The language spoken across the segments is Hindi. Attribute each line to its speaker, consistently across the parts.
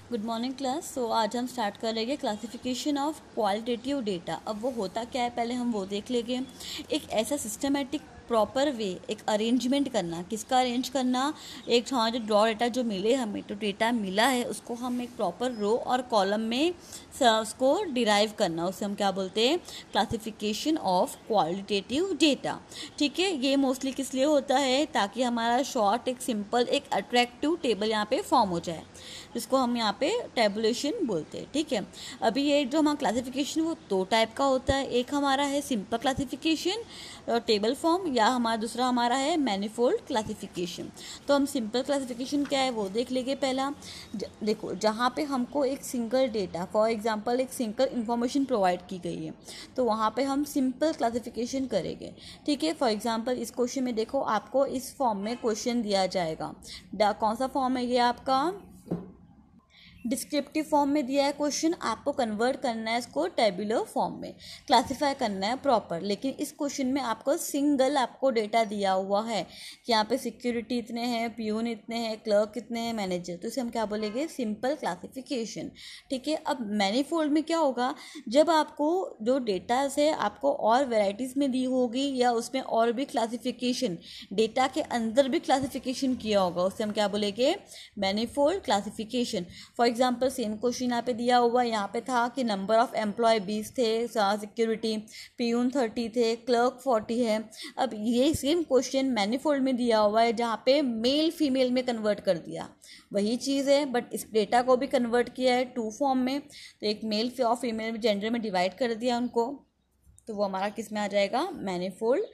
Speaker 1: Good morning class. सो आज हम स्टार्ट करेंगे क्लासिफिकेशन ऑफ क्वालिटेटिव डेटा। अब वो होता क्या है पहले हम वो देख लेंगे। एक ऐसा सिस्टमेटिक प्रॉपर वे, एक अरेंजमेंट करना। किसका अरेंज करना? एक हमारा जो ड्रॉ डेटा जो मिले, हमें तो डेटा मिला है उसको हम एक प्रॉपर रो और कॉलम में उसको डिराइव करना, उसे हम क्या बोलते हैं? Classification of qualitative data. ठीक है, ये मोस्टली किस लिए होता है? ताकि हमारा शॉर्ट एक सिंपल एक अट्रैक्टिव टेबल यहाँ पे फॉर्म हो जाए, जिसको हम यहाँ पे टेबुलेशन बोलते हैं। ठीक है, अभी ये जो हमारा क्लासिफिकेशन वो दो टाइप का होता है। एक हमारा है सिंपल क्लासिफिकेशन टेबल फॉर्म, या हमारा दूसरा हमारा है मैनिफोल्ड क्लासिफिकेशन। तो हम सिंपल क्लासिफिकेशन क्या है वो देख लेंगे पहला। देखो, जहाँ पे हमको एक सिंगल डेटा, फॉर एग्जांपल एक सिंगल इंफॉर्मेशन प्रोवाइड की गई है, तो वहाँ पे हम सिंपल क्लासिफिकेशन करेंगे। ठीक है, फॉर एग्जांपल इस क्वेश्चन में देखो, आपको इस फॉर्म में क्वेश्चन दिया जाएगा। कौन सा फॉर्म है ये? आपका डिस्क्रिप्टिव फॉर्म में दिया है क्वेश्चन, आपको कन्वर्ट करना है इसको टेबुलर फॉर्म में, क्लासिफाई करना है प्रॉपर। लेकिन इस क्वेश्चन में आपको सिंगल आपको डेटा दिया हुआ है कि यहाँ पे सिक्योरिटी इतने हैं, प्यून इतने हैं, क्लर्क कितने हैं, मैनेजर। तो इसे हम क्या बोलेंगे? Simple classification. ठीक है, अब मैनीफोल्ड में क्या होगा? जब आपको जो डेटा है आपको और वेराइटीज़ में दी होगी, या उसमें और भी क्लासिफिकेशन, डेटा के अंदर भी क्लासिफिकेशन किया होगा, उसे हम क्या बोलेंगे? Manifold classification. For example same question यहाँ पे दिया हुआ, यहाँ पे था कि नंबर ऑफ एम्प्लॉय 20 थे, सिक्योरिटी पियून 30 थे, क्लर्क 40 है। अब ये सेम क्वेश्चन मैनीफोल्ड में दिया हुआ है, जहाँ पे मेल फीमेल में कन्वर्ट कर दिया। वही चीज़ है, बट इस डेटा को भी कन्वर्ट किया है टू फॉर्म में। तो एक मेल और फीमेल जेंडर में डिवाइड कर दिया उनको, तो वो हमारा किस में आ जाएगा? मैनीफोल्ड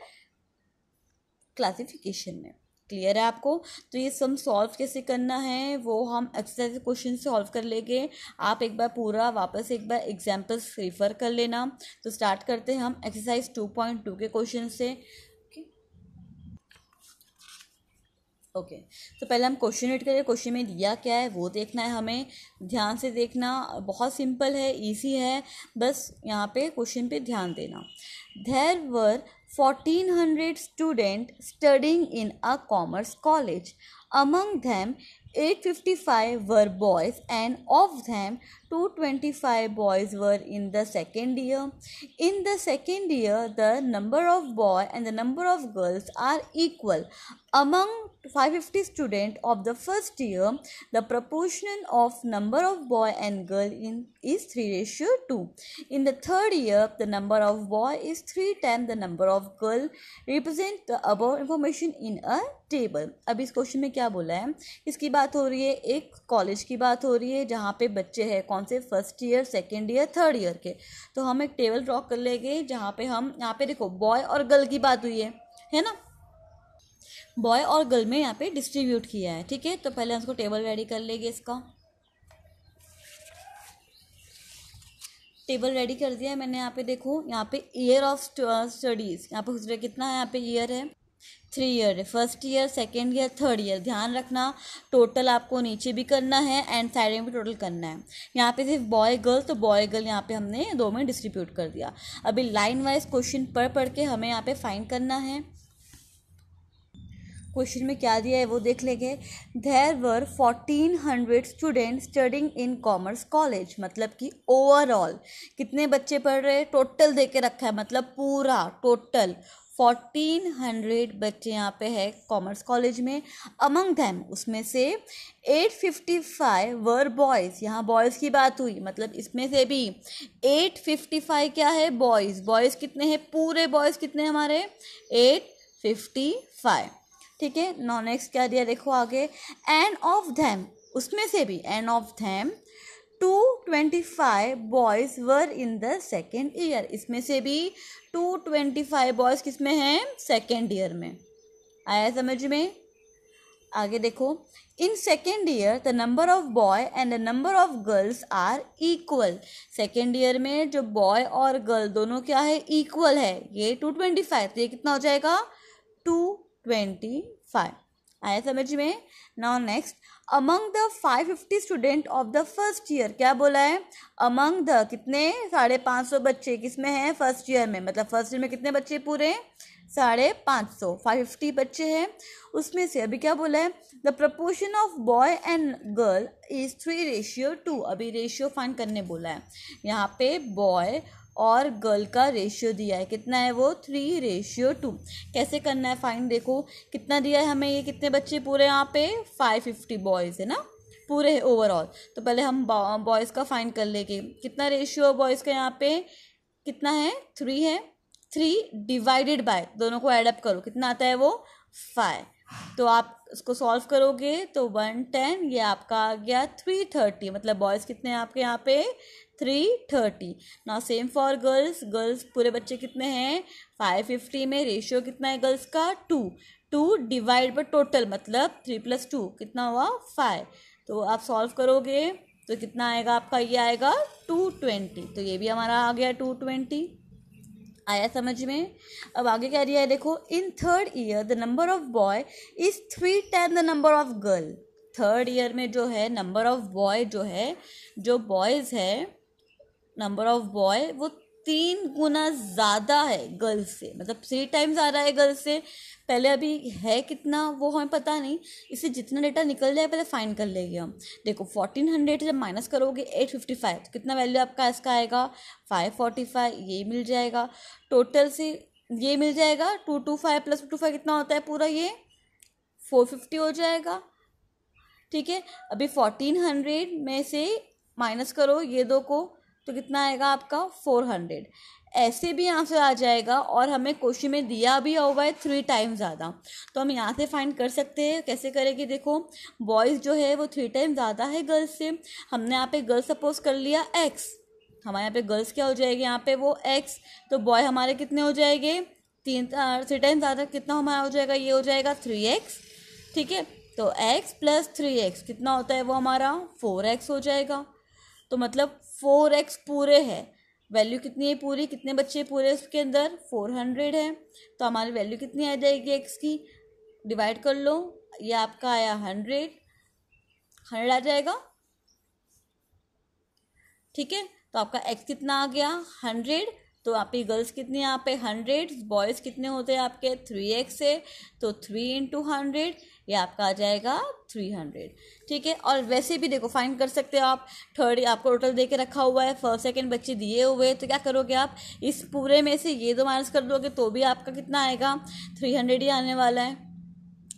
Speaker 1: क्लासिफिकेशन में। क्लियर है आपको? तो ये सम सॉल्व कैसे करना है वो हम एक्सरसाइज क्वेश्चन से सॉल्व कर लेंगे। आप एक बार पूरा वापस एक बार एग्जाम्पल्स रेफर कर लेना। तो स्टार्ट करते हैं हम एक्सरसाइज 2.2 के क्वेश्चन से। ओके, तो पहले हम क्वेश्चन रीड करें। क्वेश्चन में दिया क्या है वो देखना है हमें, ध्यान से देखना। बहुत सिंपल है, इजी है, बस यहाँ पे क्वेश्चन पे ध्यान देना। There were 1400 students studying in a commerce college. Among them, 855 were boys, and of them 225 boys were in the second year. In the second year, the number of boys and the number of girls are equal. Among 550 students of the first year, the proportion of number of boy and girl is 3:2. In the third year, the number of boy is 3 times the number of girl. Represent the above information in a table. अब इस क्वेश्चन में क्या बोला है? इसकी बात हो रही है, एक कॉलेज की बात हो रही है जहाँ पे बच्चे हैं कौन से? First year, second year, third year के। तो हम एक टेबल ड्रॉ कर लेंगे जहाँ पे हम, यहाँ पे देखो बॉय और गर्ल की बात हुई है ना? बॉय और गर्ल में यहाँ पे डिस्ट्रीब्यूट किया है। ठीक है, तो पहले हम इसको टेबल रेडी कर लेंगे। इसका टेबल रेडी कर दिया है मैंने। यहाँ पे देखो, यहाँ पे ईयर ऑफ स्टडीज़, यहाँ पे दूसरे कितना है? यहाँ पे ईयर है 3 ईयर है। First year, second year, third year. ध्यान रखना, टोटल आपको नीचे भी करना है एंड साइड में भी टोटल करना है। यहाँ पे सिर्फ बॉय गर्ल, तो बॉय गर्ल यहाँ पे हमने दो में डिस्ट्रीब्यूट कर दिया। अभी लाइन वाइज क्वेश्चन पढ़ के हमें यहाँ पे फाइंड करना है। क्वेश्चन में क्या दिया है वो देख लेंगे। There were 1400 student studying in commerce college, मतलब कि ओवरऑल कितने बच्चे पढ़ रहे हैं? टोटल दे के रखा है, मतलब पूरा टोटल 1400 बच्चे यहाँ पे है कॉमर्स कॉलेज में। अमंग दैम, उसमें से 855 वर बॉयज़, यहाँ बॉयज़ की बात हुई, मतलब इसमें से भी 855 क्या है? बॉयज़। बॉयज़ कितने हैं? पूरे बॉयज़ कितने हमारे? 855। ठीक है, नो नेक्स्ट क्या दिया देखो आगे। एंड ऑफ धैम, उसमें से भी end of धैम 225 boys were in the second year, इसमें से भी 225 बॉयज़ किस में हैं? सेकेंड ईयर में। आया समझ में? आगे देखो, in second year the number of boy and the number of girls are equal. Second year में जो बॉय और गर्ल दोनों क्या है? इक्वल है। ये 225, तो ये कितना हो जाएगा? 225। आया समझ में? Now next, among the 550 student of the first year, क्या बोला है? अमंग द कितने? 550 बच्चे किस में हैं? फर्स्ट ईयर में। मतलब फर्स्ट ईयर में कितने बच्चे पूरे? 550, 550 बच्चे हैं। उसमें से अभी क्या बोला है, the proportion of boy and girl is 3:2। अभी रेशियो फाइंड करने बोला है। यहाँ पे बॉय और गर्ल का रेशियो दिया है, कितना है वो 3:2। कैसे करना है फाइंड, देखो कितना दिया है हमें, ये कितने बच्चे पूरे यहाँ पे 550 बॉयज़ है ना पूरे ओवरऑल। तो पहले हम बॉयज़ का फाइंड कर लेंगे, कितना रेशियो बॉयज़ का यहाँ पे कितना है 3 है। 3 डिवाइडेड बाय, दोनों को एडअप करो कितना आता है वो 5। तो आप इसको सॉल्व करोगे तो 110, ये आपका आ गया 330। मतलब बॉयज़ कितने हैं आपके यहाँ पे 330। ना सेम फॉर गर्ल्स, गर्ल्स पूरे बच्चे कितने हैं 550 में रेशियो कितना है गर्ल्स का 2। 2 डिवाइड बाय टोटल मतलब 3 + 2 कितना हुआ 5। तो आप सॉल्व करोगे तो कितना आएगा आपका, ये आएगा 220। तो ये भी हमारा आ गया 220। आया समझ में। अब आगे क्या दिया है देखो, इन 3rd year the number of boy is 3 time the number of girl. 3rd year में जो है नंबर ऑफ बॉय जो है, जो बॉयज़ है नंबर ऑफ बॉय वो 3 गुना ज़्यादा है गर्ल्स से, मतलब 3 टाइम्स आ रहा है गर्ल्स से। पहले अभी है कितना वो हमें पता नहीं, इससे जितना डेटा निकल जाए पहले फाइंड कर लेंगे हम। देखो 1400 जब माइनस करोगे 855 तो कितना वैल्यू आपका इसका आएगा 545, ये मिल जाएगा। टोटल से ये मिल जाएगा 225 + 225 कितना होता है पूरा, ये 450 हो जाएगा। ठीक है, अभी 1400 में से माइनस करो ये दो को तो कितना आएगा आपका 400। ऐसे भी यहाँ से आ जाएगा और हमें क्वेश्चन में दिया भी हुआ है 3 टाइम्स ज़्यादा, तो हम यहाँ से फाइंड कर सकते हैं। कैसे करेंगे देखो, बॉयज़ जो है वो 3 टाइम्स ज़्यादा है गर्ल्स से। हमने यहाँ पे गर्ल्स सपोज कर लिया x, हमारे यहाँ पे गर्ल्स क्या हो जाएगी यहाँ पे वो x, तो बॉय हमारे कितने हो जाएंगे 3 टाइम्स ज़्यादा, कितना हमारा हो जाएगा ये हो जाएगा 3x। ठीक है, तो x + 3x कितना होता है वो हमारा 4x हो जाएगा। तो मतलब 4x पूरे है, वैल्यू कितनी है पूरी, कितने बच्चे पूरे उसके अंदर 400 है। तो हमारी वैल्यू कितनी आ जाएगी x की, डिवाइड कर लो, ये आपका आया 100 आ जाएगा। ठीक है, तो आपका x कितना आ गया 100। तो आपकी गर्ल्स कितनी है यहाँ पे 100, बॉयज़ कितने होते हैं आपके 3x से, तो 3 × 100 ये आपका आ जाएगा 300। ठीक है, और वैसे भी देखो फाइंड कर सकते हो आप। 3rd आपको टोटल दे के रखा हुआ है, 1st 2nd बच्चे दिए हुए हैं, तो क्या करोगे आप इस पूरे में से ये दो माइनस कर दोगे तो भी आपका कितना आएगा 300 ही आने वाला है।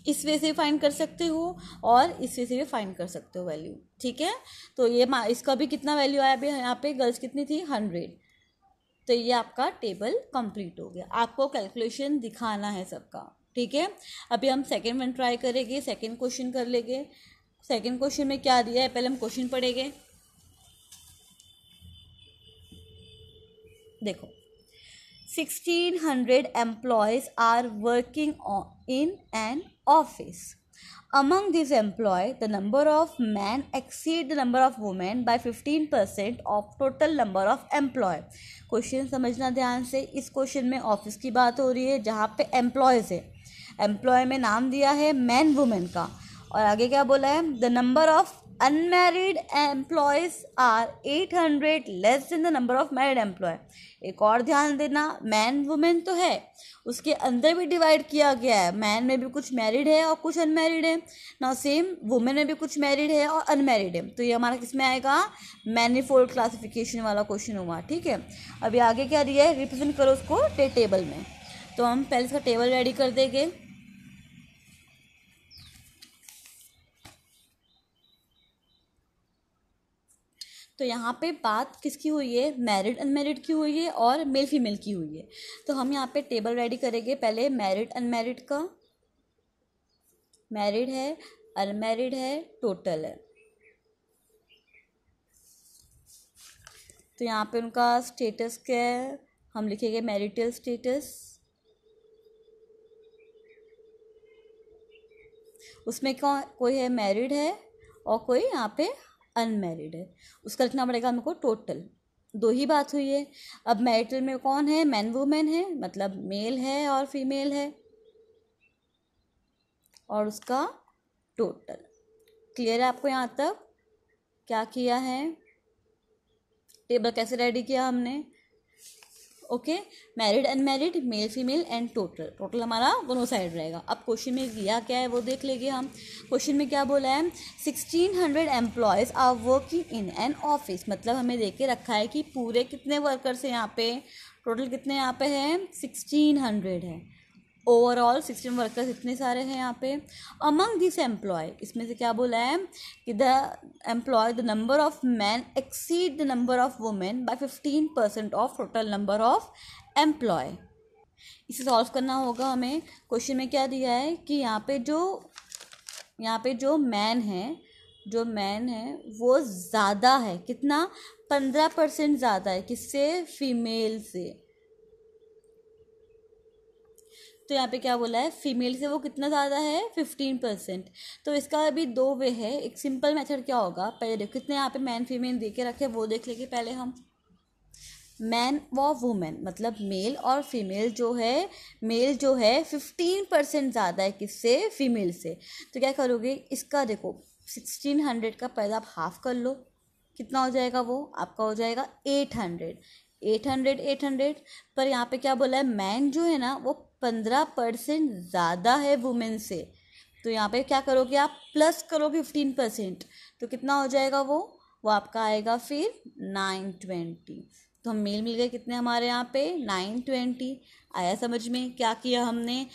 Speaker 1: इस वे से भी फाइंड कर सकते हो और इस वे से भी फाइंड कर सकते हो वैल्यू। ठीक है, तो ये इसका भी कितना वैल्यू आया अभी यहाँ पे, गर्ल्स कितनी थी 100। तो ये आपका टेबल कंप्लीट हो गया, आपको कैलकुलेशन दिखाना है सबका। ठीक है, अभी हम सेकंड वन ट्राई करेंगे, सेकंड क्वेश्चन कर लेंगे। सेकंड क्वेश्चन में क्या दिया है पहले हम क्वेश्चन पढ़ेंगे। देखो 1600 employees are working in an office. Among these employees, the number of men exceed the number of women by 15% of total number of employees. Question समझना ध्यान से, इस क्वेश्चन में ऑफिस की बात हो रही है जहाँ पे एम्प्लॉयज़ है। एम्प्लॉय में नाम दिया है मैन वुमेन का, और आगे क्या बोला है, the number of unmarried employees are 800 less than the number of married employ. एक और ध्यान देना, मैन वुमेन तो है, उसके अंदर भी डिवाइड किया गया है, मैन में भी कुछ मैरिड है और कुछ अनमैरिड है ना, सेम वुमेन में भी कुछ मैरिड है और अनमैरिड है। तो ये हमारा किस में आएगा, मैनिफोल्ड क्लासिफिकेशन वाला क्वेश्चन हुआ। ठीक है, अभी आगे क्या दिया है, रिप्रेजेंट करो उसको टेबल में। तो हम पहले इसका टेबल रेडी कर देंगे। तो यहाँ पे बात किसकी हुई है, मैरिड अनमैरिड की हुई है और मेल फीमेल की हुई है। तो हम यहाँ पे टेबल रेडी करेंगे पहले मैरिड अनमैरिड का। मैरिड है, अनमैरिड है, टोटल है। तो यहाँ पे उनका स्टेटस क्या है, हम लिखेंगे मैरिटल स्टेटस। उसमें कोई है मैरिड है और कोई यहाँ पे अनमैरिड है, उसका लिखना पड़ेगा हमको टोटल। दो ही बात हुई है। अब मैरिटल में कौन है, मैन वुमेन है, मतलब मेल है और फीमेल है, और उसका टोटल। क्लियर है आपको यहाँ तक, क्या किया है, टेबल कैसे रेडी किया हमने। Okay, married unmarried, male female and total, total हमारा दोनों साइड रहेगा। अब क्वेश्चन में दिया क्या है वो देख लेंगे हम। क्वेश्चन में क्या बोला है, 1600 employees are working in an office, मतलब हमें दे के रखा है कि पूरे कितने वर्कर्स हैं यहाँ पे, टोटल कितने यहाँ पे हैं 1600 है, ओवरऑल 16 वर्कर्स इतने सारे हैं यहाँ पे। अमंग दिस एम्प्लॉय, इसमें से क्या बोला है कि the employ the number of man exceed the number of women by 15% of total number of employ. इसे सॉल्व करना होगा हमें। क्वेश्चन में क्या दिया है कि यहाँ पे जो मैन है वो ज़्यादा है, कितना 15% ज़्यादा है, किससे, फीमेल से। तो यहाँ पे क्या बोला है, फीमेल से वो कितना ज़्यादा है 15%। तो इसका अभी दो वे है। एक सिंपल मेथड क्या होगा, पहले देखो कितने यहाँ पे मैन फीमेल दे के रखे वो देख लेंगे पहले हम। मैन व वुमेन मतलब मेल और फीमेल जो है, मेल जो है 15% ज़्यादा है किससे, फीमेल से। तो क्या करोगे, इसका देखो 1600 का पहले आप हाफ कर लो, कितना हो जाएगा वो आपका, हो जाएगा 800 पर यहाँ पे क्या बोला है, मैन जो है ना वो 15% ज़्यादा है वुमेन से। तो यहाँ पे क्या करोगे आप, प्लस करोगे 15%, तो कितना हो जाएगा वो आपका आएगा फिर 920। तो हम मेल मिल गए कितने हमारे यहाँ पे 920। आया समझ में, क्या किया हमने,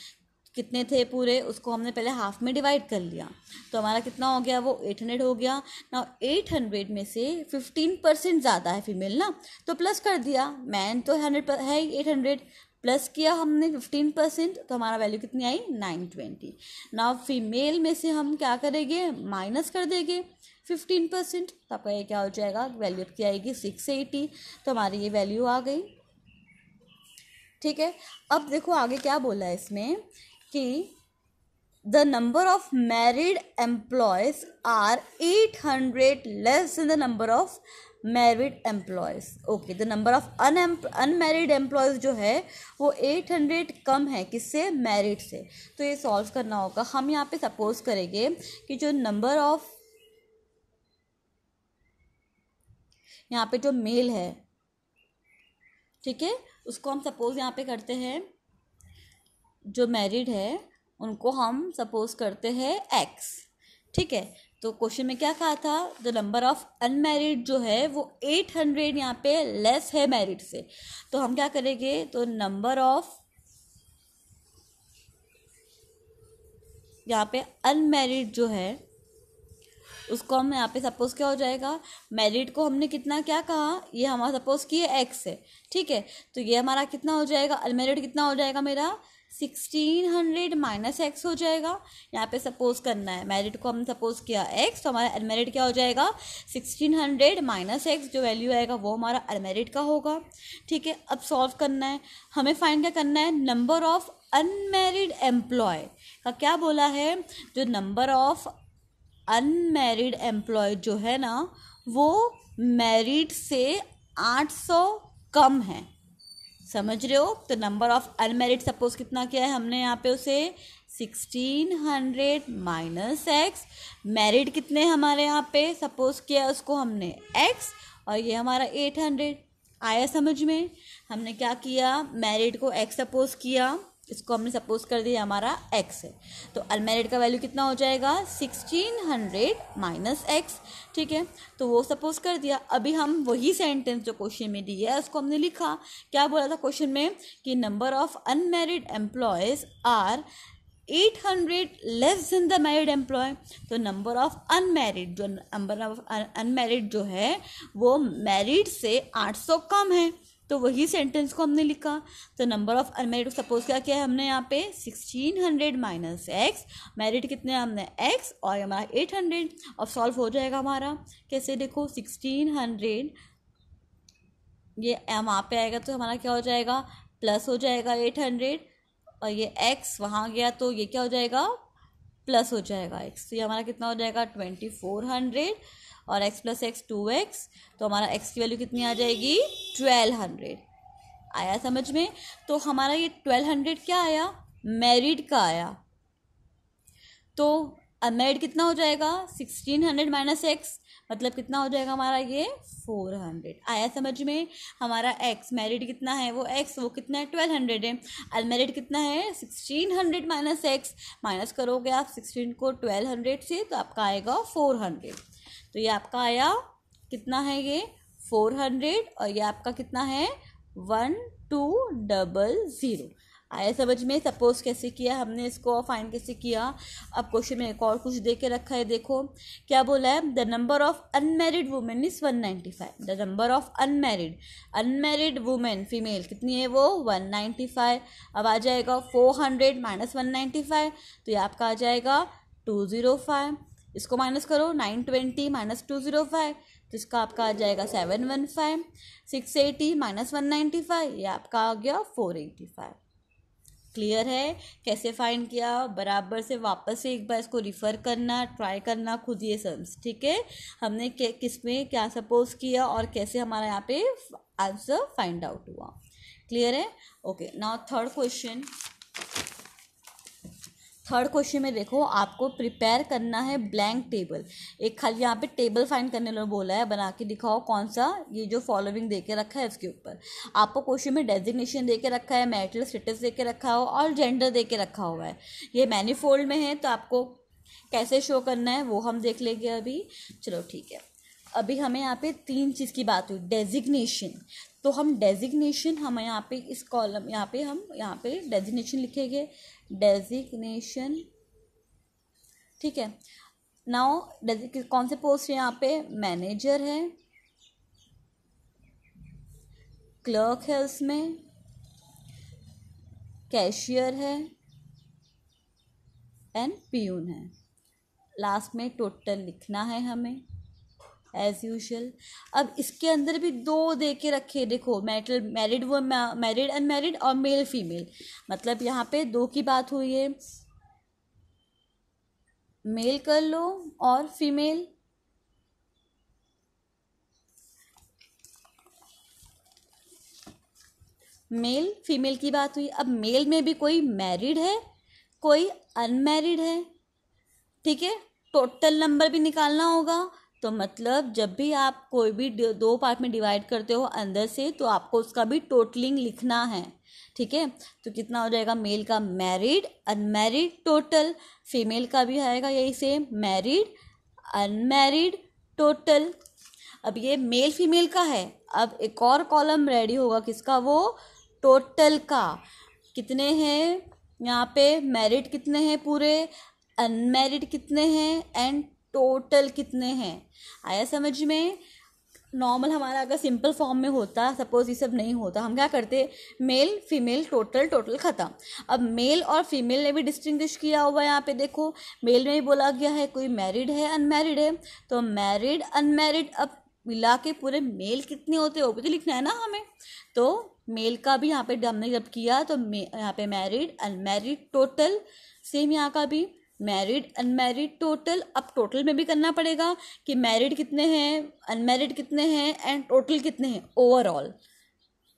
Speaker 1: कितने थे पूरे, उसको हमने पहले हाफ में डिवाइड कर लिया, तो हमारा कितना हो गया, वो 800 हो गया ना। 800 में से 15% ज़्यादा है फीमेल ना, तो प्लस कर दिया, मैन तो 100 है 800, प्लस किया हमने 15%, तो हमारा वैल्यू कितनी आई 920। ना फीमेल में से हम क्या करेंगे, माइनस कर देंगे 15%, तो आपका ये क्या हो जाएगा, वैल्यू की आएगी 680। तो हमारी ये वैल्यू आ गई। ठीक है, अब देखो आगे क्या बोला है इसमें कि the number of married employees are 800 less than the number of married employees. Okay, the number of unmarried employees जो है वो 800 कम है किससे, मैरिड से। तो ये सॉल्व करना होगा। हम यहाँ पे सपोज करेंगे कि जो नंबर ऑफ, यहाँ पे जो मेल है, ठीक है, उसको हम सपोज यहाँ पे करते हैं, जो मैरिड है उनको हम सपोज करते हैं x। ठीक है, तो क्वेश्चन में क्या कहा था, द नंबर ऑफ अनमैरिड जो है वो 800 यहाँ पे लेस है मैरिड से। तो हम क्या करेंगे, तो नंबर ऑफ यहाँ पे अनमैरिड जो है उसको हम यहाँ पे सपोज क्या हो जाएगा, मैरिड को हमने कितना क्या कहा, ये हमारा सपोज किए x है। ठीक है, तो ये हमारा कितना हो जाएगा, अनमैरिड कितना हो जाएगा मेरा 1600 माइनस एक्स हो जाएगा। यहाँ पे सपोज करना है, मैरिड को हमने सपोज किया x, तो हमारा अनमैरिड क्या हो जाएगा 1600 माइनस एक्स, जो वैल्यू आएगा वो हमारा अनमैरिड का होगा। ठीक है, अब सॉल्व करना है हमें, फाइंड क्या करना है, नंबर ऑफ अनमैरिड एम्प्लॉय का क्या बोला है, जो नंबर ऑफ अनमैरिड एम्प्लॉय जो है ना वो मैरिड से 800 कम है, समझ रहे हो। तो नंबर ऑफ अनमैरिड सपोज कितना किया है हमने यहाँ पे उसे 1600 माइनस एक्स, मैरिड कितने हमारे यहाँ पे सपोज किया उसको हमने x, और ये हमारा 800। आया समझ में, हमने क्या किया, मैरिड को x सपोज किया, इसको हमने सपोज कर दिया हमारा x है, तो अनमैरिड का वैल्यू कितना हो जाएगा 1600 माइनस एक्स। ठीक है, तो वो सपोज कर दिया। अभी हम वही सेंटेंस जो क्वेश्चन में दिया है उसको हमने लिखा। क्या बोला था क्वेश्चन में कि number of unmarried employees are 800 less than the married employ. तो नंबर ऑफ अनमैरिड, जो नंबर ऑफ अनमैरिड जो है वो मैरिड से 800 कम है, तो वही सेंटेंस को हमने लिखा। तो नंबर ऑफ अनमैरिड सपोज क्या किया है हमने यहाँ पे 1600 माइनस एक्स, मैरिड कितने हमने x, और हमारा 800। और सॉल्व हो जाएगा हमारा कैसे, देखो 1600 ये वहाँ पे आएगा तो हमारा क्या हो जाएगा, प्लस हो जाएगा 800, और ये x वहाँ गया तो ये क्या हो जाएगा, प्लस हो जाएगा x। तो ये हमारा कितना हो जाएगा 2400, और x प्लस एक्स 2x, तो हमारा x की वैल्यू कितनी आ जाएगी 1200। आया समझ में। तो हमारा ये 1200 क्या आया, मैरिड का आया। तो अनमेरिड कितना हो जाएगा 1600 माइनस एक्स, मतलब कितना हो जाएगा हमारा ये 400। आया समझ में। हमारा एक्स मैरिड कितना है वो एक्स, वो कितना है 1200 है। अनमेरिड कितना है 1600 माइनस एक्स, माइनस करोगे आप 16 को 1200 से तो आपका आएगा 400। तो ये आपका आया कितना है ये 400 और ये आपका कितना है 1200। आया समझ में। सपोज कैसे किया हमने इसको, फाइंड कैसे किया। अब क्वेश्चन में एक और कुछ दे के रखा है, देखो क्या बोला है, the number of unmarried women is 195। The number of unmarried women female कितनी है वो 195। अब आ जाएगा 400 माइनस 195, तो ये आपका आ जाएगा 205। इसको माइनस करो 920 माइनस 205, तो इसका आपका आ जाएगा 715। 680 माइनस 195, ये आपका आ गया 485। क्लियर है कैसे फाइंड किया। बराबर से वापस से एक बार इसको रिफ़र करना, ट्राई करना खुद ये सम्स, ठीक है। हमने किस में क्या सपोज किया और कैसे हमारा यहाँ पे आंसर फाइंड आउट हुआ। क्लियर है। ओके, नाउ थर्ड क्वेश्चन में देखो आपको प्रिपेयर करना है ब्लैंक टेबल। एक खाली यहाँ पे टेबल फाइंड करने को बोला है, बना के दिखाओ कौन सा, ये जो फॉलोइंग दे के रखा है उसके ऊपर। आपको क्वेश्चन में डेजिग्नेशन दे के रखा है, मैरिटल स्टेटस दे के रखा हो और जेंडर दे के रखा हुआ है। ये मैनीफोल्ड में है तो आपको कैसे शो करना है वो हम देख लेंगे अभी। चलो ठीक है, अभी हमें यहाँ पे 3 चीज़ की बात हुई। डेजिग्नेशन, तो हम डेजिग्नेशन हम यहाँ पे इस कॉलम हम यहाँ पे डेजिग्नेशन लिखेंगे, डेजिग्नेशन, ठीक है। नाउ कौन से पोस्ट है यहाँ पे, मैनेजर है, क्लर्क है, उसमें कैशियर है एंड पियून है। लास्ट में टोटल लिखना है हमें एज यूजुअल। अब इसके अंदर भी 2 दे के रखे, देखो मैरिड अनमैरिड और मेल फीमेल, मतलब यहाँ पे 2 की बात हुई है, मेल कर लो और फीमेल। मेल फीमेल की बात हुई। अब मेल में भी कोई मैरिड है कोई अनमैरिड है, ठीक है। टोटल नंबर भी निकालना होगा, तो मतलब जब भी आप कोई भी 2 पार्ट में डिवाइड करते हो अंदर से, तो आपको उसका भी टोटलिंग लिखना है, ठीक है। तो कितना हो जाएगा, मेल का मैरिड अनमैरिड टोटल, फीमेल का भी आएगा यही सेम, मैरिड अनमैरिड टोटल। अब ये मेल फीमेल का है, अब एक और कॉलम रेडी होगा किसका, वो टोटल का। कितने हैं यहाँ पे, मैरिड कितने हैं पूरे, अनमैरिड कितने हैं एंड टोटल कितने हैं। आया समझ में। नॉर्मल हमारा अगर सिंपल फॉर्म में होता, सपोज ये सब नहीं होता, हम क्या करते, मेल फीमेल टोटल ख़त्म। अब मेल और फीमेल ने भी डिस्टिंग्विश किया हुआ है यहाँ पे, देखो मेल में भी बोला गया है कोई मैरिड है अनमैरिड है, तो मैरिड अनमैरिड अब मिला के पूरे मेल कितने होते हैं वो भी तो लिखना है ना हमें। तो मेल का भी यहाँ पे हमने जब किया तो यहाँ पे मैरिड अनमैरिड टोटल, सेम यहाँ का भी मैरिड अनमैरिड टोटल। अब टोटल में भी करना पड़ेगा कि मैरिड कितने हैं, अनमैरिड कितने हैं एंड टोटल कितने हैं ओवरऑल।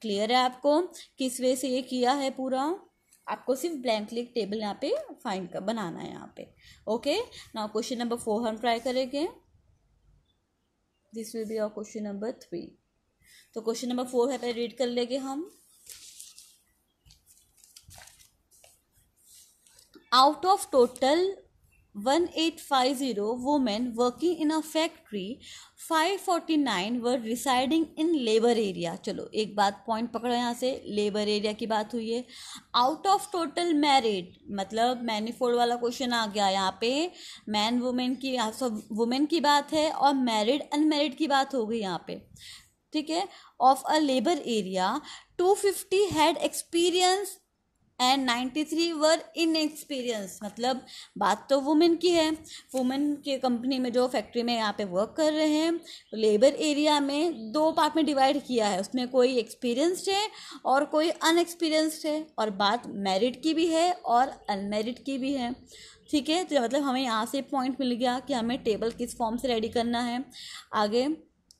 Speaker 1: क्लियर है आपको किस वे से ये किया है पूरा। आपको सिर्फ ब्लैंकली टेबल यहाँ पे फाइंड कर बनाना है यहाँ पे। ओके, नाउ क्वेश्चन नंबर 4 हम ट्राई करेंगे। This will be our question number 3। तो क्वेश्चन नंबर 4 है, पहले रीड कर लेंगे हम। Out of total 1850 women working in a factory, 549 were residing in labor area। चलो एक बात पॉइंट पकड़ो यहाँ से, लेबर एरिया की बात हुई है। आउट ऑफ टोटल मैरिड, मतलब मैनीफोल्ड वाला क्वेश्चन आ गया यहाँ पे, मैन वुमेन की, वुमेन की बात है और मैरिड अनमैरिड की बात हो गई यहाँ पे, ठीक है। Of a labour area 250 had experience and 93 were inexperience, मतलब बात तो वुमेन की है। वुमेन के कंपनी में जो फैक्ट्री में यहाँ पे वर्क कर रहे हैं, लेबर एरिया में 2 पार्ट में डिवाइड किया है, उसमें कोई एक्सपीरियंस्ड है और कोई अनएक्सपीरियंस्ड है, और बात मैरिड की भी है और अनमैरिड की भी है, ठीक है। तो मतलब हमें यहाँ से पॉइंट मिल गया कि हमें टेबल किस फॉर्म से रेडी करना है। आगे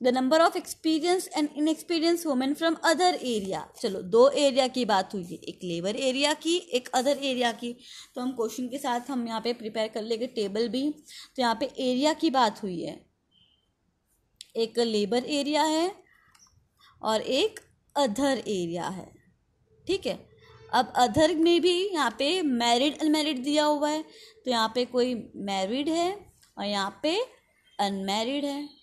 Speaker 1: the number of experience and inexperience women from other area. चलो दो एरिया की बात हुई है, एक लेबर एरिया की, एक अदर एरिया की। तो हम क्वेश्चन के साथ हम यहाँ पे प्रिपेयर कर लेंगे टेबल भी। तो यहाँ पे एरिया की बात हुई है, एक लेबर एरिया है और एक अदर एरिया है, ठीक है। अब अदर में भी यहाँ पे मैरिड अनमैरिड दिया हुआ है, तो यहाँ पे कोई मैरिड है और यहाँ पे अनमैरिड है।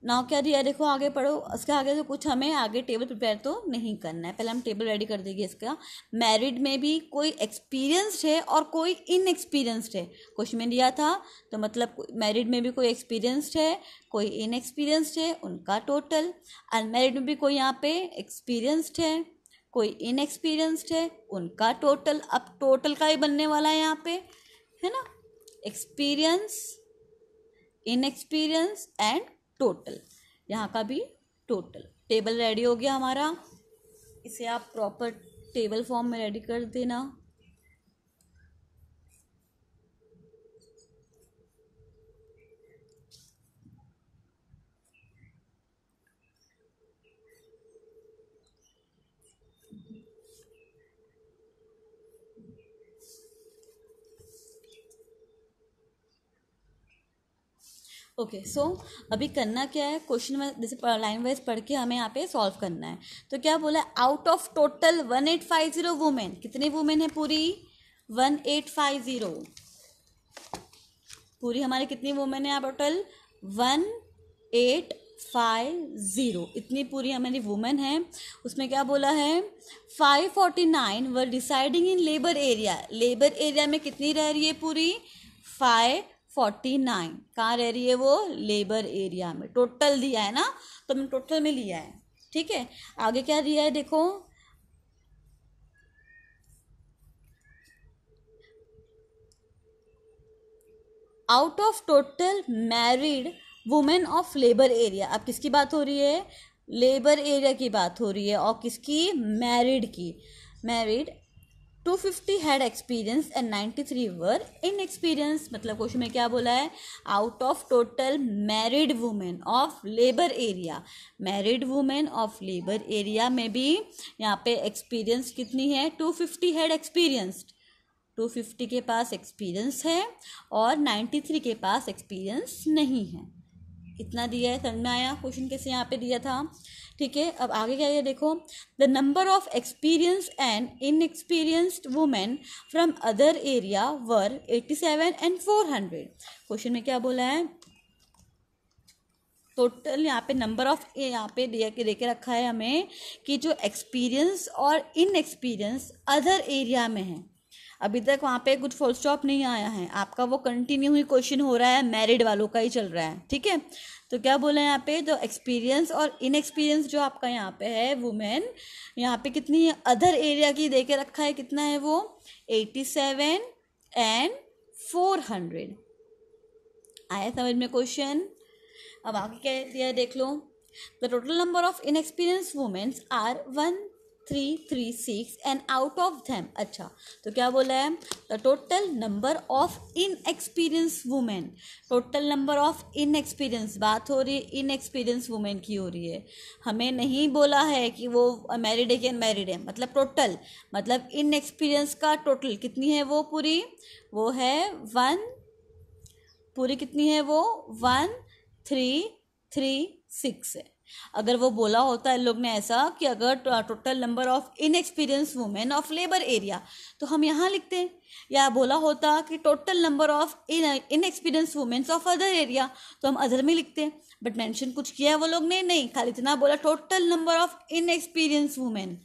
Speaker 1: नाउ क्या दिया है देखो, आगे पढ़ो। उसके आगे तो कुछ हमें आगे टेबल प्रिपेयर तो नहीं करना है, पहले हम टेबल रेडी कर देंगे इसका। मैरिड में भी कोई एक्सपीरियंस्ड है और कोई इनएक्सपीरियंस्ड है, क्वेश्चन में दिया था। तो मतलब मैरिड में भी कोई एक्सपीरियंस्ड है, कोई इनएक्सपीरियंस्ड है, उनका टोटल। अनमैरिड में भी कोई यहाँ पे एक्सपीरियंस्ड है, कोई इनएक्सपीरियंस्ड है, उनका टोटल। अब टोटल का ही बनने वाला है यहाँ पे, है ना, एक्सपीरियंस, इनएक्सपीरियंस एंड टोटल। यहाँ का भी टोटल। टेबल रेडी हो गया हमारा, इसे आप प्रॉपर टेबल फॉर्म में रेडी कर देना। ओके सो अभी करना क्या है, क्वेश्चन में जैसे लाइन वाइज पढ़ के हमें यहाँ पे सॉल्व करना है। तो क्या बोला, आउट ऑफ टोटल 1850 वुमेन, कितने वुमेन है पूरी 1850, पूरी हमारी कितनी वुमेन है यहाँ टोटल 1850, इतनी पूरी हमारी वुमेन है। उसमें क्या बोला है 549 were deciding in labour area, labour area में कितनी रह रही है पूरी 549, कहाँ रह रही है वो लेबर एरिया में। टोटल दिया है ना, तो हमने टोटल में लिया है, ठीक है। आगे क्या दिया है देखो, out of total married women of labour area. अब किसकी बात हो रही है, लेबर एरिया की बात हो रही है, और किसकी, मैरिड की। Married 250 had experience and 93 were in experience. मतलब क्वेश्चन में क्या बोला है, out of total married women of labour area, married women of labour area में भी यहाँ पे एक्सपीरियंस कितनी है 250 हैड एक्सपीरियंस्ड, 250 के पास एक्सपीरियंस है और 93 के पास एक्सपीरियंस नहीं है। इतना दिया है, समझ में आया क्वेश्चन कैसे यहाँ पे दिया था, ठीक है। अब आगे क्या है देखो, the number of experience and inexperienced women from other area were 87 and 400। Question में क्या बोला है, टोटल यहाँ पे नंबर ऑफ यहाँ पे दे के रखा है हमें कि जो एक्सपीरियंस और इनएक्सपीरियंस अदर एरिया में है। अभी तक वहाँ पे कुछ फुल स्टॉप नहीं आया है, आपका वो कंटिन्यू ही क्वेश्चन हो रहा है, मैरिड वालों का ही चल रहा है, ठीक है। तो क्या बोला है यहाँ पे, जो एक्सपीरियंस और इनएक्सपीरियंस जो आपका यहाँ पे है वुमेन, यहाँ पे कितनी है अदर एरिया की दे के रखा है, कितना है वो 87 एंड 400। आया समझ में क्वेश्चन। अब आगे क्या दिया है देख लो, the total number of inexperience womens are 1336 and out of them. अच्छा, तो क्या बोला है, the total number of inexperience women, total number of inexperience, बात हो रही है इनएक्सपीरियंस वुमेन की हो रही है, हमें नहीं बोला है कि वो मैरिड है कि अनमैरिड है। मतलब टोटल, मतलब इनएक्सपीरियंस का टोटल कितनी है वो पूरी, वो है 1, पूरी कितनी है वो 1336 है। अगर वो बोला होता है लोग ने ऐसा कि अगर total number of inexperience women of labour area, तो हम यहाँ लिखते हैं, या बोला होता कि total number of inexperience womens of other area, तो हम अदर में लिखते हैं। बट मेंशन कुछ किया है वो लोग ने नहीं, खाली इतना बोला total number of inexperience women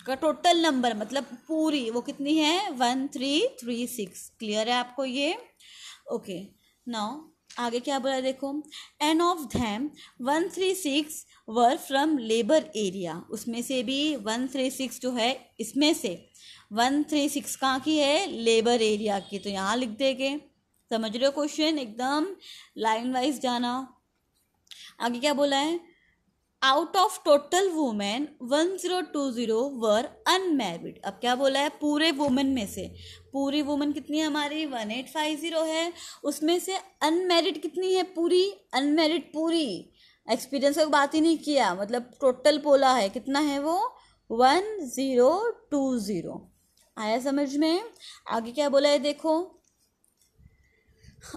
Speaker 1: का टोटल नंबर, मतलब पूरी वो कितनी है 1336। क्लियर है आपको ये, ओके। नाउ आगे क्या बोला देखो, end of धैम 136 were from labour area, उसमें से भी 136 जो है, इसमें से 136 कहाँ की है, लेबर एरिया की। तो यहाँ लिख देंगे, समझ रहे हो क्वेश्चन, एकदम लाइन वाइज जाना। आगे क्या बोला है, out of total women 1020 were unmarried. अब क्या बोला है, पूरे वुमेन में से, पूरी वुमेन कितनी है हमारी 1850 है, उसमें से अनमैरिड कितनी है पूरी, अनमैरिड पूरी, एक्सपीरियंस का बात ही नहीं किया, मतलब टोटल बोला है, कितना है वो 1020। आया समझ में? आगे क्या बोला है देखो,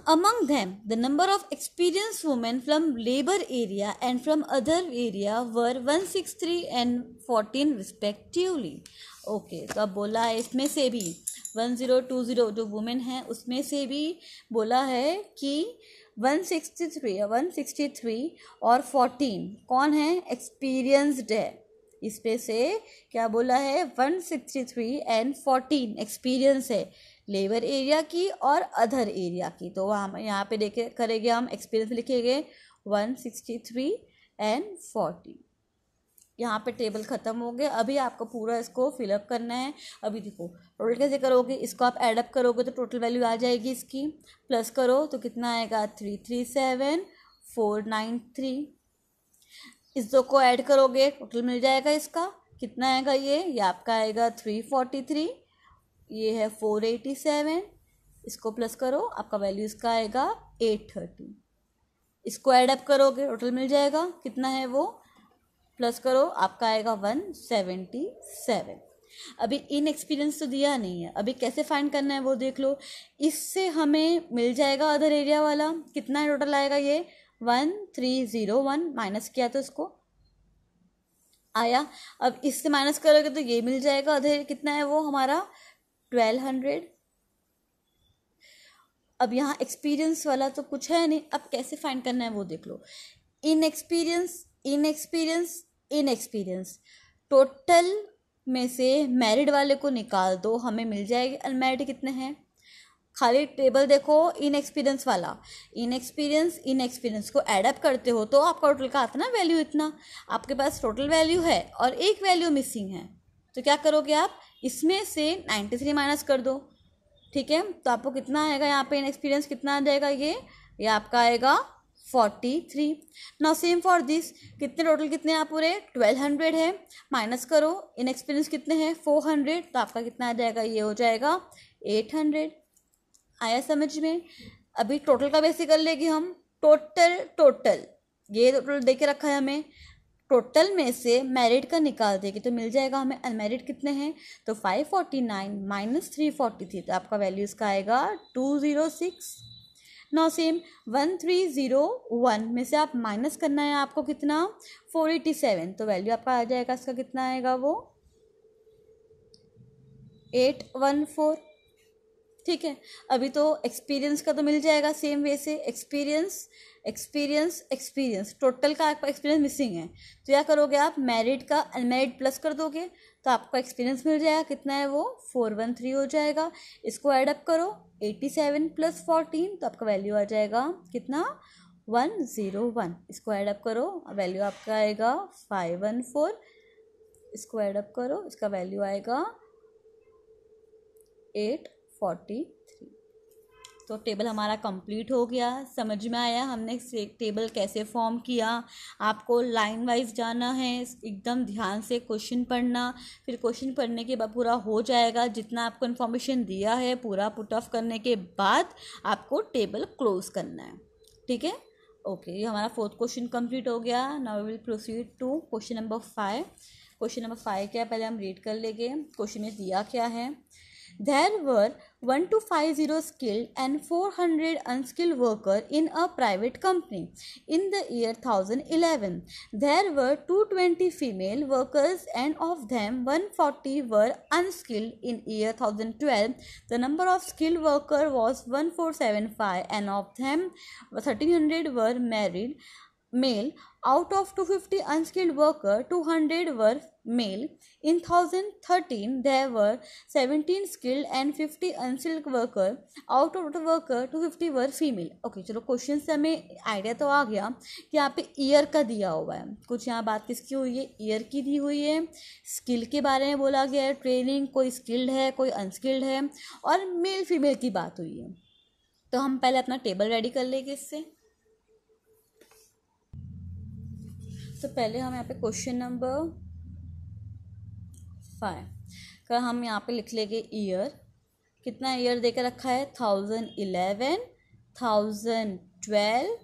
Speaker 1: among them the number of experienced women from labor area and from other area were 163 and 14 respectively। Okay तो अब बोला है इसमें से भी 1020 जो वुमेन है उसमें से भी बोला है कि 163 और 14 कौन है, एक्सपीरियंसड है। इस पे से क्या बोला है 163 एंड 14 एक्सपीरियंस है लेबर एरिया की और अदर एरिया की। तो हम यहाँ पे देखे करेंगे, हम एक्सपीरियंस लिखेंगे 163 एंड 40। यहाँ पे टेबल ख़त्म हो गया। अभी आपको पूरा इसको फिलअप करना है। अभी देखो टोटल कैसे करोगे, इसको आप ऐड अप करोगे तो टोटल वैल्यू आ जाएगी इसकी, प्लस करो तो कितना आएगा 337493। इस दो को ऐड करोगे टोटल मिल जाएगा इसका, कितना आएगा ये आपका आएगा 343, ये है 487, इसको प्लस करो आपका वैल्यू इसका आएगा 830। इसको ऐड अप करोगे टोटल मिल जाएगा, कितना है वो, प्लस करो आपका आएगा 177। अभी इन एक्सपीरियंस तो दिया नहीं है, अभी कैसे फाइंड करना है वो देख लो। इससे हमें मिल जाएगा अदर एरिया वाला, कितना है टोटल आएगा ये 1301, माइनस किया तो इसको आया। अब इससे माइनस करोगे तो ये मिल जाएगा अदर, कितना है वो हमारा 1200। अब यहाँ एक्सपीरियंस वाला तो कुछ है नहीं, अब कैसे फाइंड करना है वो देख लो। इनएक्सपीरियंस टोटल में से मैरिड वाले को निकाल दो, हमें मिल जाएगी अनमैरिड कितने हैं। खाली टेबल देखो इनएक्सपीरियंस वाला, इनएक्सपीरियंस को ऐडअप करते हो तो आपका टोटल का आता ना वैल्यू इतना। आपके पास टोटल वैल्यू है और एक वैल्यू मिसिंग है, तो क्या करोगे आप, इसमें से 93 माइनस कर दो, ठीक है। तो आपको कितना आएगा यहाँ पे इनएक्सपीरियंस कितना आ जाएगा, ये आपका आएगा 43। नाउ सेम फॉर दिस, कितने टोटल कितने आप पूरे 1200 है, माइनस करो इनएक्सपीरियंस कितने हैं 400, तो आपका कितना आ जाएगा, ये हो जाएगा 800। आया समझ में? अभी टोटल का बेसिक कर लेंगे हम। टोटल ये टोटल दे के रखा है हमें, टोटल में से मैरिड का निकाल देंगे तो मिल जाएगा हमें अनमैरिड कितने हैं, तो 549 माइनस 343, तो आपका वैल्यू इसका आएगा 206। नौ सेम 1301 में से आप माइनस करना है आपको कितना 487, तो वैल्यू आपका आ जाएगा इसका कितना आएगा वो 814, ठीक है। अभी तो एक्सपीरियंस का तो मिल जाएगा सेम वे से, एक्सपीरियंस टोटल का आपका एक्सपीरियंस मिसिंग है, तो क्या करोगे आप मैरिड का अनमैरिड प्लस कर दोगे तो आपका एक्सपीरियंस मिल जाएगा, कितना है वो 413 हो जाएगा। इसको ऐड अप करो 87 प्लस 14, तो आपका वैल्यू आ जाएगा कितना 101। इसको ऐड अप करो, वैल्यू आपका आएगा 514। इसको ऐड अप करो, इसका वैल्यू आएगा 843। तो टेबल हमारा कंप्लीट हो गया। समझ में आया हमने टेबल कैसे फॉर्म किया। आपको लाइन वाइज जाना है, एकदम ध्यान से क्वेश्चन पढ़ना, फिर क्वेश्चन पढ़ने के बाद पूरा हो जाएगा, जितना आपको इन्फॉर्मेशन दिया है पूरा पुट ऑफ करने के बाद आपको टेबल क्लोज करना है, ठीक है। ओके, ये हमारा 4th क्वेश्चन कंप्लीट हो गया। Now we will proceed to question number 5। Question number 5 क्या है पहले हम रीड कर लेंगे। क्वेश्चन में दिया क्या है, There were 1250 skilled and 400 unskilled workers in a private company. In the year 2011, there were 220 female workers and of them 140 were unskilled. In year 2012, the number of skilled workers was 1475 and of them 1300 were married male. Out of 250 unskilled workers, 200 were male. In 2013, there were 17 skilled and 50 unskilled workers. Out of the workers, 250 were female. Okay चलो क्वेश्चन से हमें आइडिया तो आ गया कि यहाँ पे ईयर का दिया हुआ है। कुछ यहाँ बात किसकी हुई है, ईयर की दी हुई है। स्किल के बारे में बोला गया है, ट्रेनिंग, कोई स्किल्ड है कोई अनस्किल्ड है, और मेल फीमेल की बात हुई है। तो हम पहले अपना टेबल रेडी कर लेंगे इससे। तो पहले हम यहाँ पे क्वेश्चन नंबर 5 का हम यहाँ पे लिख लेंगे ईयर, कितना ईयर दे के रखा है, 1011, 1012,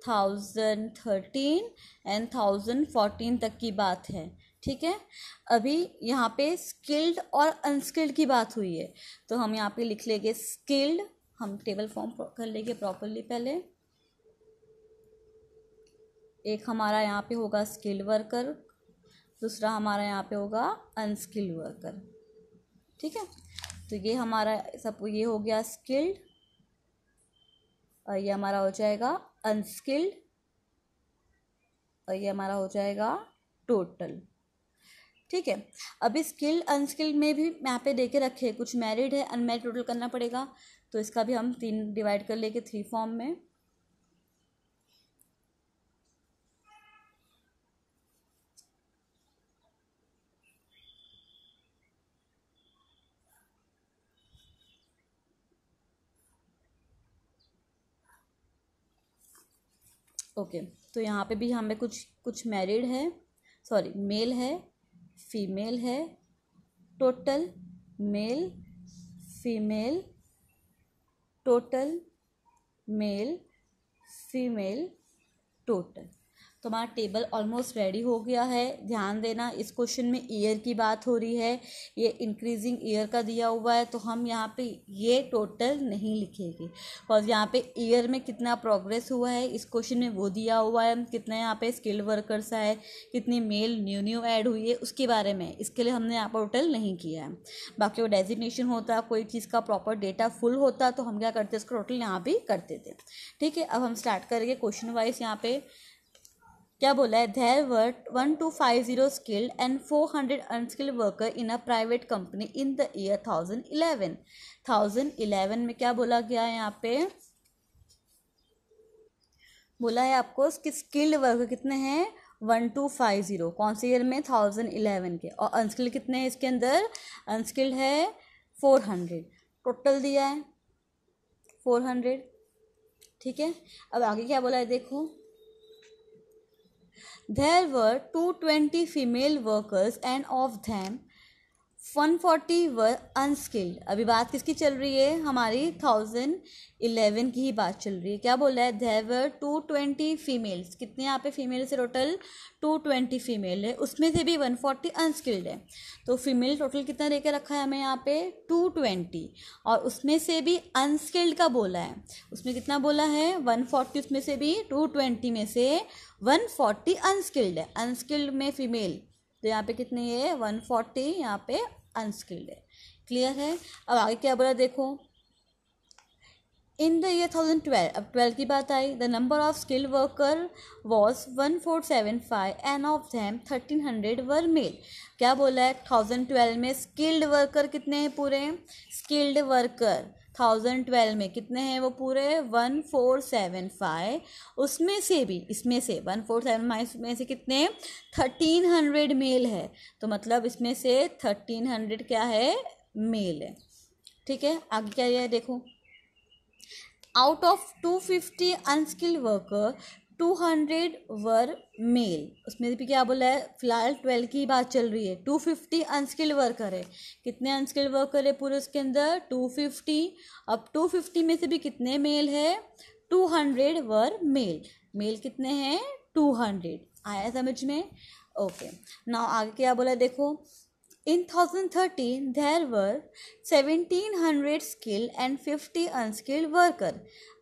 Speaker 1: 1013 एंड 1014 तक की बात है। ठीक है, अभी यहाँ पे स्किल्ड और अनस्किल्ड की बात हुई है, तो हम यहाँ पे लिख लेंगे स्किल्ड। हम टेबल फॉर्म कर लेंगे प्रॉपरली। पहले एक हमारा यहाँ पे होगा स्किल्ड वर्कर, दूसरा हमारा यहाँ पे होगा अनस्किल्ड वर्कर। ठीक है, तो ये हमारा सब ये हो गया स्किल्ड और ये हमारा हो जाएगा अनस्किल्ड और ये हमारा हो जाएगा टोटल। ठीक है, अभी स्किल्ड अनस्किल्ड में भी यहाँ पे दे के रखे, कुछ मैरिड है अनमैरिड टोटल करना पड़ेगा, तो इसका भी हम 3 डिवाइड कर लेंगे 3 फॉर्म में। ओके, तो यहाँ पे भी हमें कुछ मैरिड है, सॉरी मेल है, फीमेल है, total male female, total male female total. तो हमारा टेबल ऑलमोस्ट रेडी हो गया है। ध्यान देना, इस क्वेश्चन में ईयर की बात हो रही है, ये इंक्रीजिंग ईयर का दिया हुआ है, तो हम यहाँ पे ये टोटल नहीं लिखेंगे और यहाँ पे ईयर में कितना प्रोग्रेस हुआ है इस क्वेश्चन में वो दिया हुआ है, कितने यहाँ पे स्किल्ड वर्कर्स है, कितनी मेल न्यू ऐड हुई है उसके बारे में, इसके लिए हमने यहाँ पर टोटल नहीं किया है। बाकी वो डेजिग्नेशन होता, कोई चीज़ का प्रॉपर डेटा फुल होता तो हम क्या करते, इसको टोटल यहाँ भी करते थे। ठीक है, अब हम स्टार्ट करेंगे क्वेश्चन वाइज। यहाँ पे क्या बोला है, there were 1250 skilled and 400 unskilled worker in a private company in the year 2011। 2011 में क्या बोला गया है, यहाँ पे बोला है आपको कि स्किल्ड वर्कर कितने हैं, 1250, कौन से ईयर में, 2011 के, और अनस्किल्ड कितने हैं इसके अंदर, अनस्किल्ड है 400, टोटल दिया है 400। ठीक है, अब आगे क्या बोला है देखो, there were 220 female workers and of them 140 were unskilled। अभी बात किसकी चल रही है, हमारी 2011 की ही बात चल रही है। क्या बोला है, there were 220 females, कितने यहाँ पे फीमेल से टोटल 220 फीमेल है, उसमें से भी 140 अनस्किल्ड है, तो फीमेल टोटल कितना देकर रखा है हमें यहाँ पे 220, और उसमें से भी अनस्किल्ड का बोला है, उसमें कितना बोला है 140, उसमें से भी 220 में से 140 अनस्किल्ड है, अनस्किल्ड में फीमेल, तो यहाँ पे कितने है 140, यहाँ पे अनस्किल्ड है। क्लियर है, अब आगे क्या बोला देखो, इन द ईयर 2012, अब 12 की बात आई, the number of skilled worker was 1475 and of them 1300 were male. क्या बोला है, 2012 में स्किल्ड वर्कर कितने हैं पूरे, स्किल्ड वर्कर 2012 में कितने हैं वो पूरे 1475, उसमें से भी, इसमें से 147 में से कितने 1300 मेल है, तो मतलब इसमें से 1300 क्या है, मेल है। ठीक है, आगे क्या है देखो, out of 250 unskilled worker 200 were male, उसमें भी क्या बोला है, फिलहाल 12 की बात चल रही है, 250 अनस्किल्ड वर्कर है, कितने अनस्किल्ड वर्कर है पूरे उसके अंदर 250, अब 250 में से भी कितने मेल है 200 वर मेल, मेल कितने हैं 200, आया समझ में। ओके, नाउ आगे क्या बोला देखो, in 2013 there were 1700 skilled and 50 unskilled worker।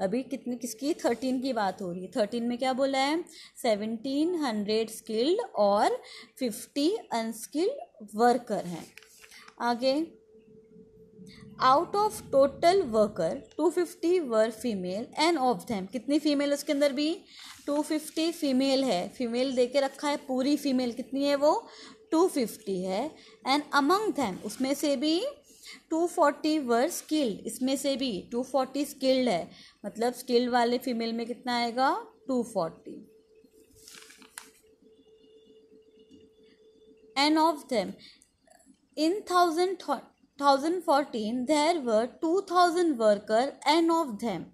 Speaker 1: अभी कितनी किसकी 13 की बात हो रही है, 13 में क्या बोला है 1700 skilled और 50 unskilled worker हैं। आगे, out of total worker 250 were female and of them, कितनी फीमेल उसके अंदर भी 250 फीमेल है, फीमेल दे के रखा है, पूरी फीमेल कितनी है वो 250 है, एंड अमंग दैम, उसमें से भी 240 वर स्किल्ड, इसमें से भी 240 स्किल्ड है, मतलब स्किल्ड वाले फीमेल में कितना आएगा 240, and of them in 2014 there were 2000 worker and of them,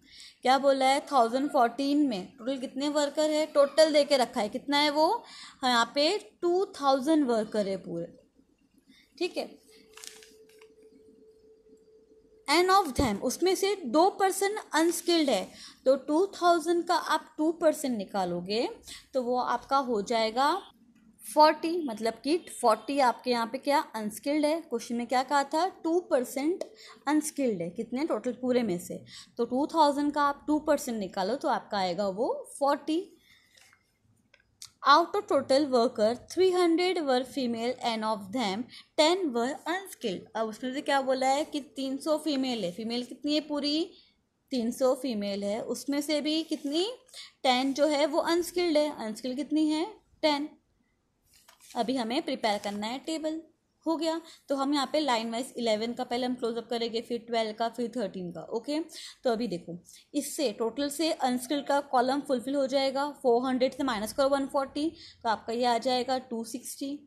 Speaker 1: क्या बोला है 2014 में टोटल कितने वर्कर है, टोटल दे के रखा है, कितना है वो यहाँ पे 2000 वर्कर है पूरे। ठीक है, एन ऑफ धैम, उसमें से 2% अनस्किल्ड है, तो 2000 का आप 2% निकालोगे तो वो आपका हो जाएगा 40, मतलब कि 40 आपके यहाँ पे क्या अनस्किल्ड है। क्वेश्चन में क्या कहा था 2% अनस्किल्ड है, कितने टोटल पूरे में से, तो 2000 का आप 2% निकालो तो आपका आएगा वो 40। Out of total worker 300 were female and of them 10 were unskilled. अब उसमें से क्या बोला है कि 300 फीमेल है, फीमेल कितनी है पूरी 300 फीमेल है, उसमें से भी कितनी 10 जो है वो अनस्किल्ड है, अनस्किल्ड कितनी है 10। अभी हमें प्रिपेयर करना है टेबल, हो गया। तो हम यहाँ पे लाइन वाइज 11 का पहले हम क्लोजअप करेंगे, फिर 12 का, फिर 13 का। ओके, तो अभी देखो इससे टोटल से अनस्किल्ड का कॉलम फुलफिल हो जाएगा। 400 से माइनस करो 140 तो आपका ये आ जाएगा 260।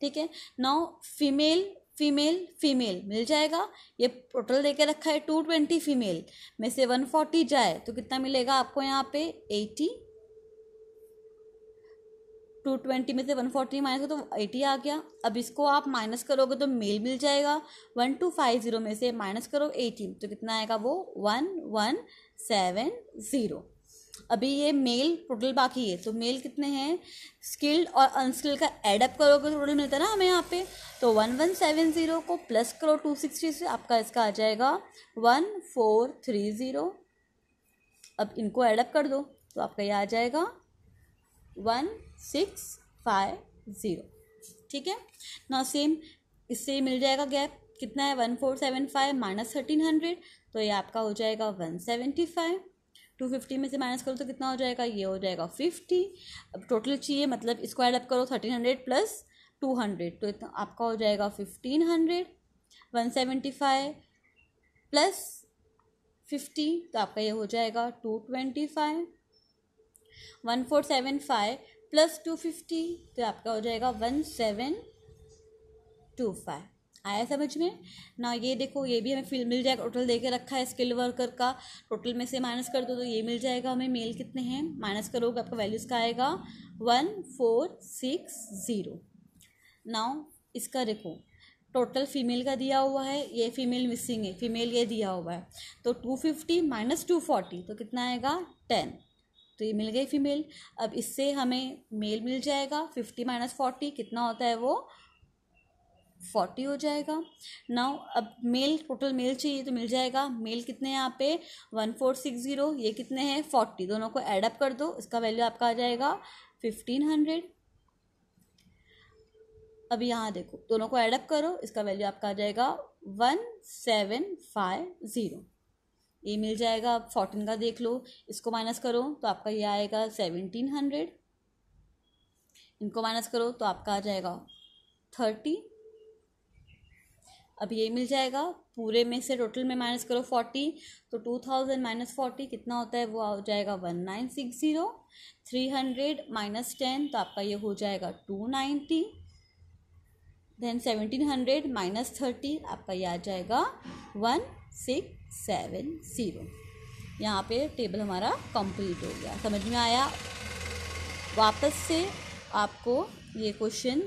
Speaker 1: ठीक है, नाउ फीमेल फीमेल फीमेल मिल जाएगा, ये टोटल देके रखा है 220 फीमेल में से 140 जाए तो कितना मिलेगा आपको यहाँ पे 80। 220 में से 140 माइनस करो तो 80 आ गया। अब इसको आप माइनस करोगे तो मेल मिल जाएगा, 1250 में से माइनस करो 80 तो कितना आएगा वो 1170। अभी ये मेल टोटल बाकी है, तो मेल कितने हैं स्किल्ड और अनस्किल्ड का एडअप करोगे तो टोटल मिलता है ना हमें यहाँ पे, तो 1170 को प्लस करो 260 से, आपका इसका आ जाएगा 1430। अब इनको एडअप कर दो तो आपका ये आ जाएगा 1650। ठीक है ना, सेम इससे मिल जाएगा गैप कितना है 1475 माइनस 1300 तो ये आपका हो जाएगा 175। 250 में से माइनस करो तो कितना हो जाएगा, ये हो जाएगा 50। अब टोटल चाहिए मतलब इसको एड अप करो 1300 प्लस 200 तो इतना आपका हो जाएगा 1500। 175 प्लस 50 तो आपका ये हो जाएगा 225। 1475 प्लस 250 तो आपका हो जाएगा 1725। आया समझ में ना। ये देखो ये भी हमें फिल मिल जाएगा, टोटल दे के रखा है स्किल वर्कर का, टोटल में से माइनस कर दो तो ये मिल जाएगा हमें मेल कितने हैं, माइनस करोगे आपका वैल्यूज़ का आएगा 1460। नाउ इसका देखो टोटल फीमेल का दिया हुआ है, ये फीमेल मिसिंग है, फीमेल ये दिया हुआ है, तो 250 माइनस 240 तो कितना आएगा 10, तो ये मिल गई फीमेल। अब इससे हमें मेल मिल जाएगा 50 माइनस 40 कितना होता है वो 40 हो जाएगा। नाउ अब मेल टोटल मेल चाहिए तो मिल जाएगा, मेल कितने हैं यहाँ पे 1460, ये कितने हैं 40, दोनों को एडअप कर दो, इसका वैल्यू आपका आ जाएगा 1500। अभी यहाँ देखो दोनों को एडअप करो, इसका वैल्यू आपका आ जाएगा 1750। ये मिल जाएगा, 14 का देख लो, इसको माइनस करो तो आपका ये आएगा 1700, इनको माइनस करो तो आपका आ जाएगा 30। अब ये मिल जाएगा, पूरे में से टोटल में माइनस करो 40 तो 2000 माइनस 40 कितना होता है वो हो जाएगा 1960। 300 माइनस 10 तो आपका ये हो जाएगा 290। देन 1700 माइनस 30 आपका ये आ जाएगा 1670। यहाँ पे टेबल हमारा कंप्लीट हो गया, समझ में आया। वापस से आपको ये क्वेश्चन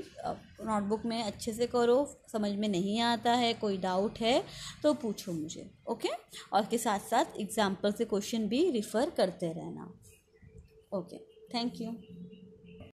Speaker 1: नोटबुक में अच्छे से करो, समझ में नहीं आता है कोई डाउट है तो पूछो मुझे, ओके। और के साथ साथ एग्जाम्पल से क्वेश्चन भी रिफ़र करते रहना, ओके। Thank you.